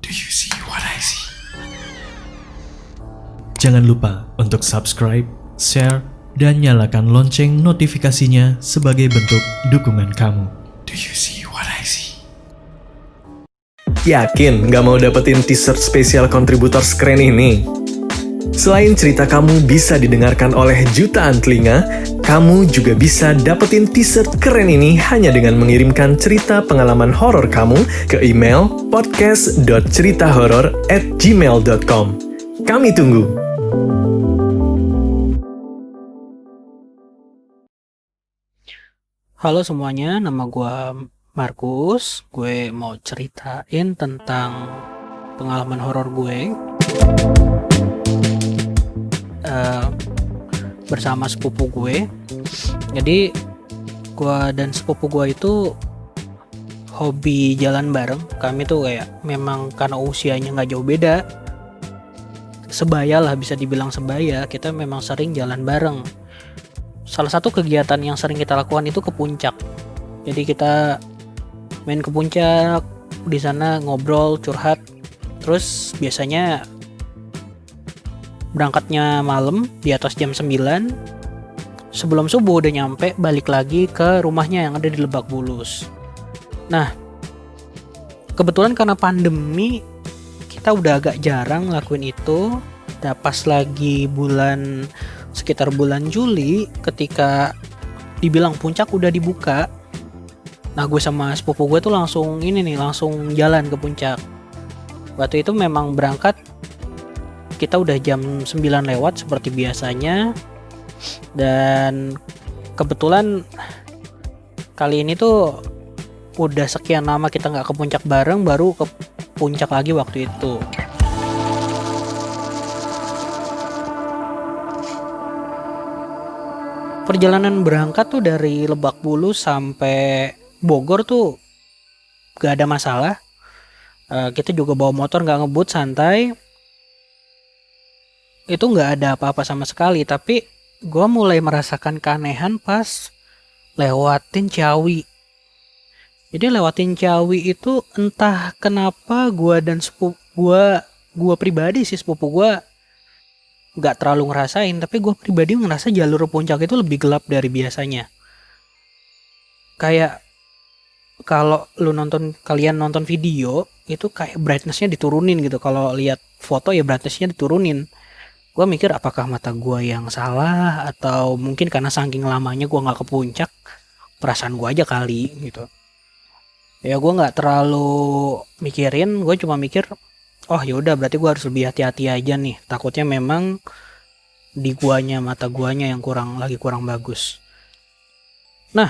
Do you see what I see? Jangan lupa untuk subscribe, share, dan nyalakan lonceng notifikasinya sebagai bentuk dukungan kamu. Do you see what I see? Yakin nggak mau dapetin t-shirt spesial kontributor keren ini? Selain cerita kamu bisa didengarkan oleh jutaan telinga, kamu juga bisa dapetin t-shirt keren ini hanya dengan mengirimkan cerita pengalaman horor kamu ke email podcast.ceritahoror@gmail.com. Kami tunggu. Halo semuanya, nama gue Markus. Gue mau ceritain tentang pengalaman horor gue bersama sepupu gue. Jadi gue dan sepupu gue itu hobi jalan bareng. Kami tuh kayak memang karena usianya gak jauh beda, sebaya lah, bisa dibilang sebaya. Kita memang sering jalan bareng. Salah satu kegiatan yang sering kita lakukan itu ke puncak. Jadi kita main ke puncak, di sana ngobrol, curhat. Terus biasanya berangkatnya malam, di atas jam 9. Sebelum subuh udah nyampe, balik lagi ke rumahnya yang ada di Lebak Bulus. Nah, kebetulan karena pandemi, kita udah agak jarang ngelakuin itu. Nah, pas lagi sekitar bulan Juli, ketika dibilang puncak udah dibuka, nah gue sama sepupu gue tuh langsung jalan ke puncak. Waktu itu memang berangkat, kita udah jam 9 lewat seperti biasanya. Dan kebetulan kali ini tuh udah sekian lama kita gak ke puncak bareng, baru ke puncak lagi waktu itu. Perjalanan berangkat tuh dari Lebak Bulus sampai Bogor tuh gak ada masalah. Kita juga bawa motor, gak ngebut, santai. Itu gak ada apa-apa sama sekali. Tapi gue mulai merasakan keanehan pas lewatin Ciawi. Jadi lewatin Ciawi itu entah kenapa gue dan sepupu gue pribadi sih, sepupu gue gak terlalu ngerasain, tapi gue pribadi ngerasa jalur puncak itu lebih gelap dari biasanya. Kayak kalau kalian nonton video itu kayak brightness-nya diturunin gitu. Kalau lihat foto ya brightness-nya diturunin. Gue mikir apakah mata gue yang salah, atau mungkin karena saking lamanya gue gak ke puncak, perasaan gue aja kali gitu. Ya gue gak terlalu mikirin, gue cuma mikir, oh yaudah berarti gue harus lebih hati-hati aja nih. Takutnya memang di mata guanya yang kurang bagus. Nah,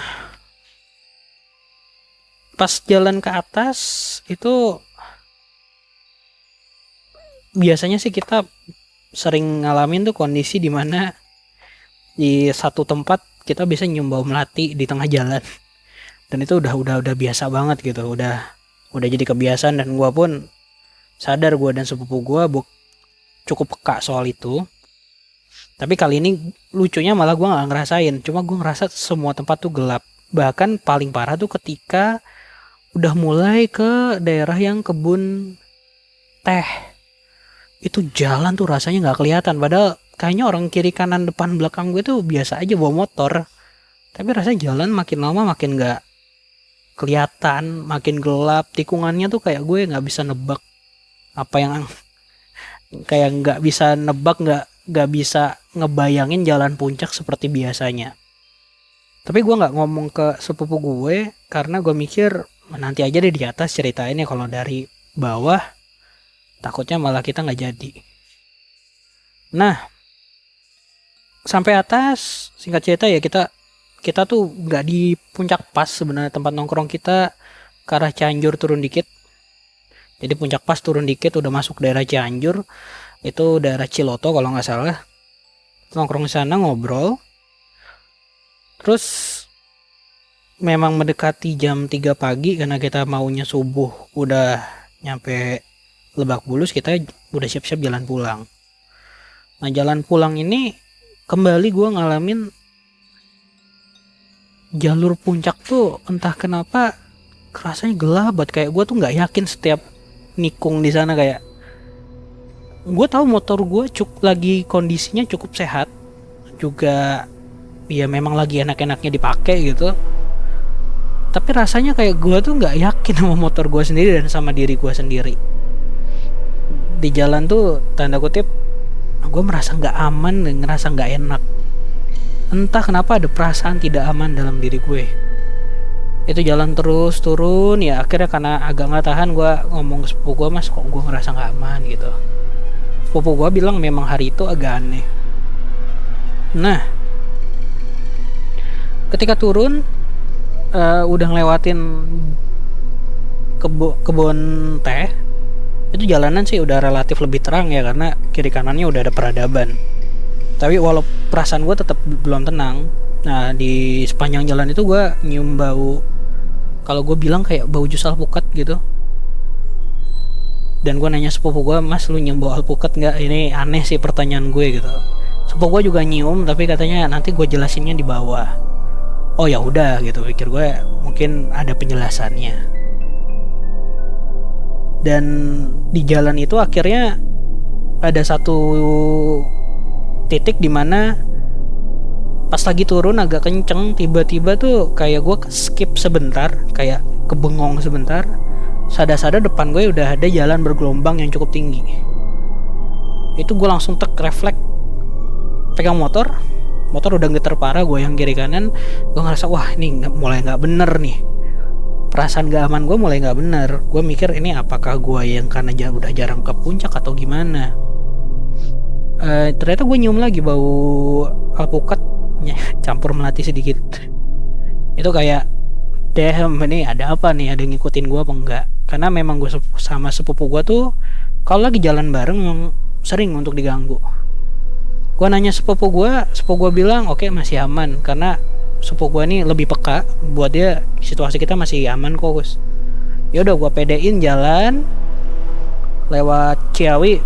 pas jalan ke atas itu biasanya sih kita sering ngalamin tuh kondisi dimana di satu tempat kita bisa nyium bau melati di tengah jalan. Dan itu udah biasa banget gitu, udah jadi kebiasaan. Dan gue pun sadar, gue dan sepupu gue cukup peka soal itu. Tapi kali ini lucunya malah gue gak ngerasain, cuma gue ngerasa semua tempat tuh gelap. Bahkan paling parah tuh ketika udah mulai ke daerah yang kebun teh. Itu jalan tuh rasanya gak kelihatan, padahal kayaknya orang kiri kanan depan belakang gue tuh biasa aja bawa motor. Tapi rasanya jalan makin lama makin gak kelihatan, makin gelap. Tikungannya tuh kayak gue gak bisa nebak apa yang kayak nggak bisa nebak, nggak bisa ngebayangin jalan puncak seperti biasanya. Tapi gue nggak ngomong ke sepupu gue karena gue mikir nanti aja deh di atas ceritain ya, kalau dari bawah takutnya malah kita nggak jadi. Nah, sampai atas, singkat cerita ya, kita tuh nggak di puncak pas sebenarnya. Tempat nongkrong kita ke arah Cianjur turun dikit. Jadi puncak pas turun dikit udah masuk daerah Cianjur, itu daerah Ciloto kalau nggak salah. Nongkrong di sana ngobrol. Terus memang mendekati jam 3 pagi karena kita maunya subuh udah nyampe Lebak Bulus, kita udah siap-siap jalan pulang. Nah, jalan pulang ini kembali gue ngalamin jalur puncak tuh entah kenapa rasanya gelap banget. Kayak gue tuh nggak yakin setiap nikung di sana. Kayak gue tahu motor gue lagi kondisinya cukup sehat juga, ya memang lagi enak-enaknya dipakai gitu. Tapi rasanya kayak gue tuh nggak yakin sama motor gue sendiri dan sama diri gue sendiri. Di jalan tuh tanda kutip gue merasa nggak aman dan ngerasa nggak enak. Entah kenapa ada perasaan tidak aman dalam diri gue. Itu jalan terus turun, ya akhirnya karena agak nggak tahan gue ngomong ke sepupu gue, mas kok gue ngerasa nggak aman gitu. Sepupu gue bilang memang hari itu agak aneh. Nah, ketika turun udah ngelewatin kebun teh, itu jalanan sih udah relatif lebih terang ya karena kiri kanannya udah ada peradaban. Tapi walau perasaan gue tetap belum tenang. Nah, di sepanjang jalan itu gue nyium bau, kalau gue bilang kayak bau jus alpukat gitu. Dan gue nanya sepupu gue, mas lu nyium bau alpukat nggak? Ini aneh sih pertanyaan gue gitu. Sepupu gue juga nyium, tapi katanya nanti gue jelasinnya di bawah. Oh ya udah gitu, pikir gue mungkin ada penjelasannya. Dan di jalan itu akhirnya ada satu titik dimana pas lagi turun agak kenceng, tiba-tiba tuh kayak gue skip sebentar, kayak kebengong sebentar. Sadar-sadar depan gue udah ada jalan bergelombang yang cukup tinggi. Itu gue langsung refleks pegang motor udah getar parah, gue yang kiri kanan. Gue ngerasa wah ini mulai nggak bener nih, perasaan gak aman gue mulai nggak bener. Gue mikir ini apakah gue yang karena udah jarang ke puncak atau gimana. Ternyata gue nyium lagi bau alpukat campur melati sedikit. Itu kayak damn, ini ada apa nih, ada yang ngikutin gue apa enggak. Karena memang gue sama sepupu gue tuh kalau lagi jalan bareng memang sering untuk diganggu. Gue nanya sepupu gue bilang oke, masih aman karena sepupu gue ini lebih peka, buat dia situasi kita masih aman kok Gus. Ya udah gue pedein jalan lewat Ciawi,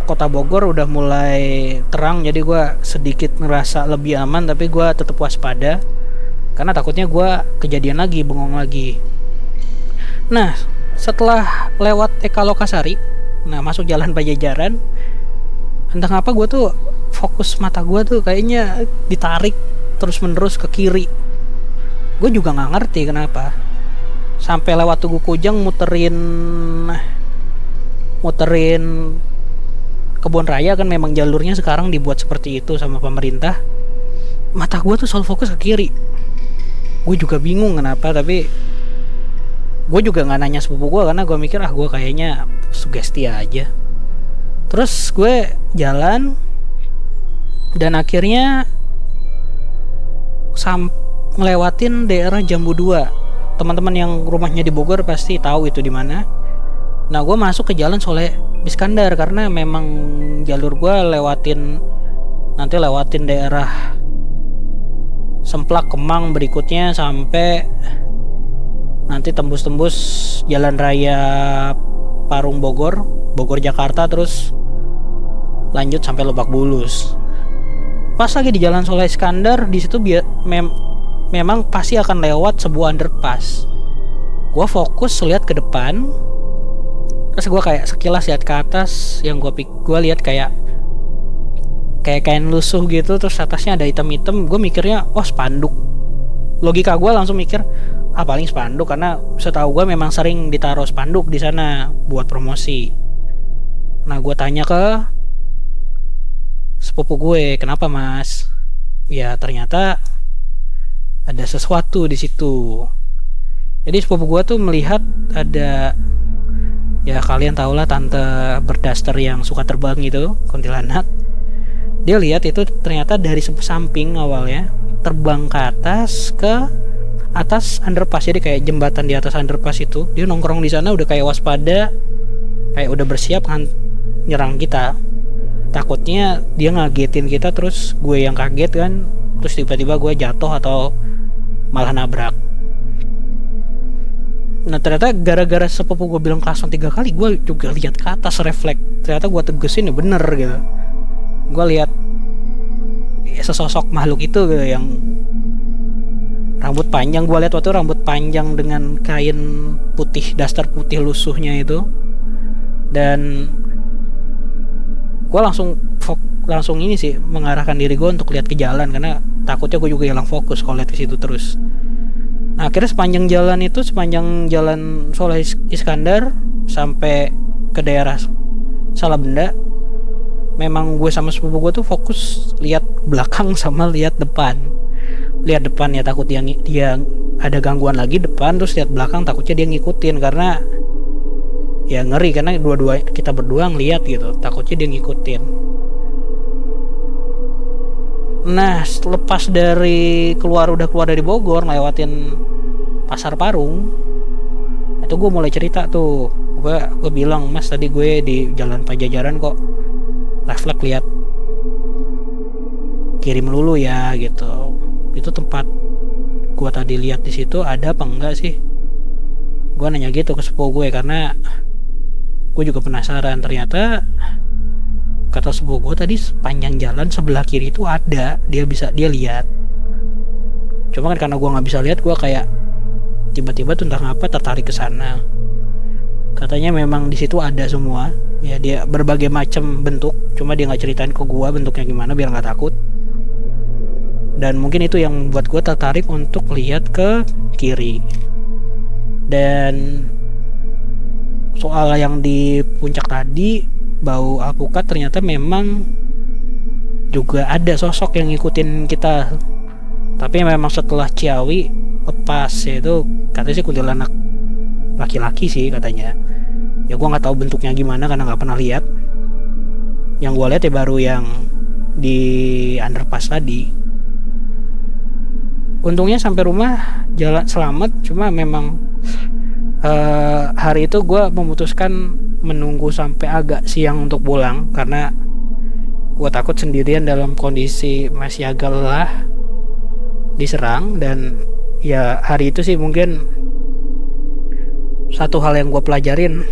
kota Bogor udah mulai terang, jadi gue sedikit ngerasa lebih aman, tapi gue tetap waspada karena takutnya gue kejadian lagi, bengong lagi. Nah, setelah lewat Eka Lokasari, nah masuk jalan Pajajaran, entah kenapa gue tuh fokus mata gue tuh kayaknya ditarik terus menerus ke kiri. Gue juga nggak ngerti kenapa. Sampai lewat Tugu Kujang muterin kebun raya, kan memang jalurnya sekarang dibuat seperti itu sama pemerintah. Mata gue tuh selalu fokus ke kiri. Gue juga bingung kenapa, tapi gue juga nggak nanya sepupu gue karena gue mikir gue kayaknya sugesti aja. Terus gue jalan dan akhirnya ngelewatin daerah Jambu 2. Teman-teman yang rumahnya di Bogor pasti tahu itu di mana. Nah, gue masuk ke jalan Soleh Iskandar karena memang jalur gue lewatin daerah Semplak, Kemang, berikutnya sampai nanti tembus jalan raya Parung Bogor Jakarta, terus lanjut sampai Lebak Bulus. Pas lagi di jalan Soleh Iskandar, di situ memang pasti akan lewat sebuah underpass. Gue fokus lihat ke depan, terus gue kayak sekilas lihat ke atas, yang gue lihat kayak kain lusuh gitu, terus atasnya ada hitam-hitam. Gue mikirnya spanduk. Logika gue langsung mikir paling spanduk, karena setahu gue memang sering ditaruh spanduk di sana buat promosi. Nah, gue tanya ke sepupu gue, kenapa mas? Ya ternyata ada sesuatu di situ. Jadi sepupu gue tuh melihat ada, ya kalian tau lah tante berdaster yang suka terbang gitu, kuntilanak. Dia lihat itu ternyata dari samping awalnya terbang ke atas underpass. Jadi kayak jembatan di atas underpass itu. Dia nongkrong di sana udah kayak waspada, kayak udah bersiap kan nyerang kita. Takutnya dia ngagetin kita, terus gue yang kaget kan, terus tiba-tiba gue jatuh atau malah nabrak. Nah, ternyata gara-gara sepupu gue bilang klakson 3 kali, gue juga lihat ke atas, refleks. Ternyata gue tegesin ya bener gitu. Gue lihat sesosok makhluk itu gitu, yang rambut panjang. Gue lihat waktu rambut panjang dengan kain putih, daster putih lusuhnya itu. Dan gue langsung ini sih mengarahkan diri gue untuk lihat ke jalan, karena takutnya gue juga hilang fokus kalau lihat ke situ terus. Nah, akhirnya sepanjang jalan Soleh Iskandar sampai ke daerah Salabenda, memang gue sama sepupu gue tuh fokus lihat belakang sama lihat depan. Lihat depan ya takut dia ada gangguan lagi depan, terus lihat belakang takutnya dia ngikutin, karena ya ngeri, karena kita berdua ngeliat gitu, takutnya dia ngikutin. Nah, lepas dari keluar dari Bogor, lewatin Pasar Parung, itu gue mulai cerita tuh. Gue bilang, Mas, tadi gue di Jalan Pajajaran kok refleks lihat kiri melulu ya gitu. Itu tempat gue tadi lihat di situ ada apa enggak sih? Gue nanya gitu ke sepupu gue, karena gue juga penasaran. Ternyata kata sepupu gue tadi sepanjang jalan sebelah kiri itu ada, dia lihat. Cuma kan karena gue nggak bisa lihat, gue kayak tiba-tiba tuh entah ngapa tertarik ke sana. Katanya memang di situ ada semua, ya dia berbagai macam bentuk. Cuma dia nggak ceritain ke gue bentuknya gimana biar nggak takut. Dan mungkin itu yang membuat gue tertarik untuk lihat ke kiri. Dan soal yang di puncak tadi, bau alpukat, ternyata memang juga ada sosok yang ngikutin kita. Tapi memang setelah Ciawi lepas ya, itu katanya sih kuntilanak laki-laki sih katanya. Ya gue nggak tahu bentuknya gimana karena nggak pernah lihat. Yang gue lihat ya baru yang di underpass tadi. Untungnya sampai rumah jalan selamat. Cuma memang hari itu gue memutuskan menunggu sampai agak siang untuk pulang, karena gue takut sendirian dalam kondisi masih agak lelah, diserang. Dan ya hari itu sih mungkin satu hal yang gue pelajarin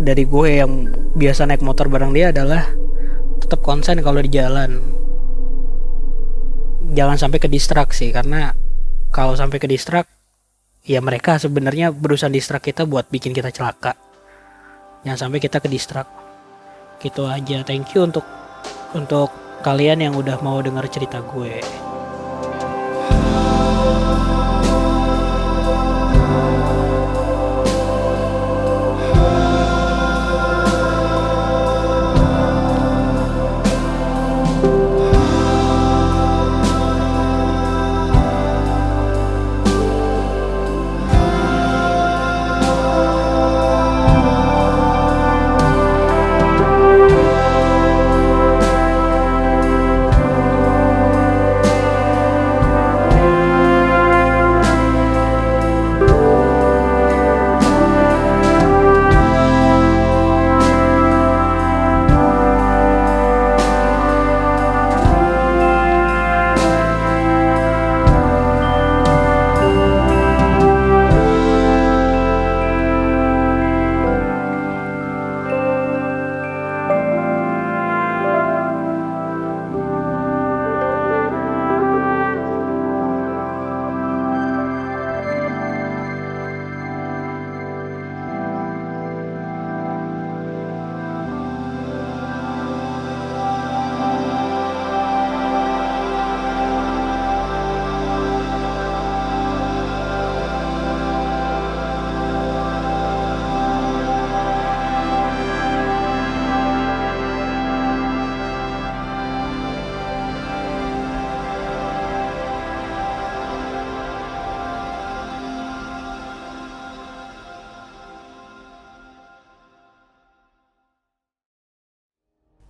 dari gue yang biasa naik motor bareng dia adalah tetap konsen kalau di jalan, jangan sampai ke distraksi. Karena kalau sampai ke distrak, ya mereka sebenarnya berusaha distrak kita buat bikin kita celaka. Jangan sampai kita ke distrak. Gitu aja. Thank you untuk kalian yang udah mau dengar cerita gue.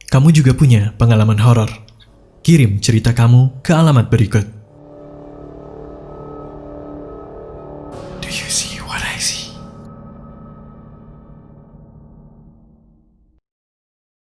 Kamu juga punya pengalaman horor? Kirim cerita kamu ke alamat berikut.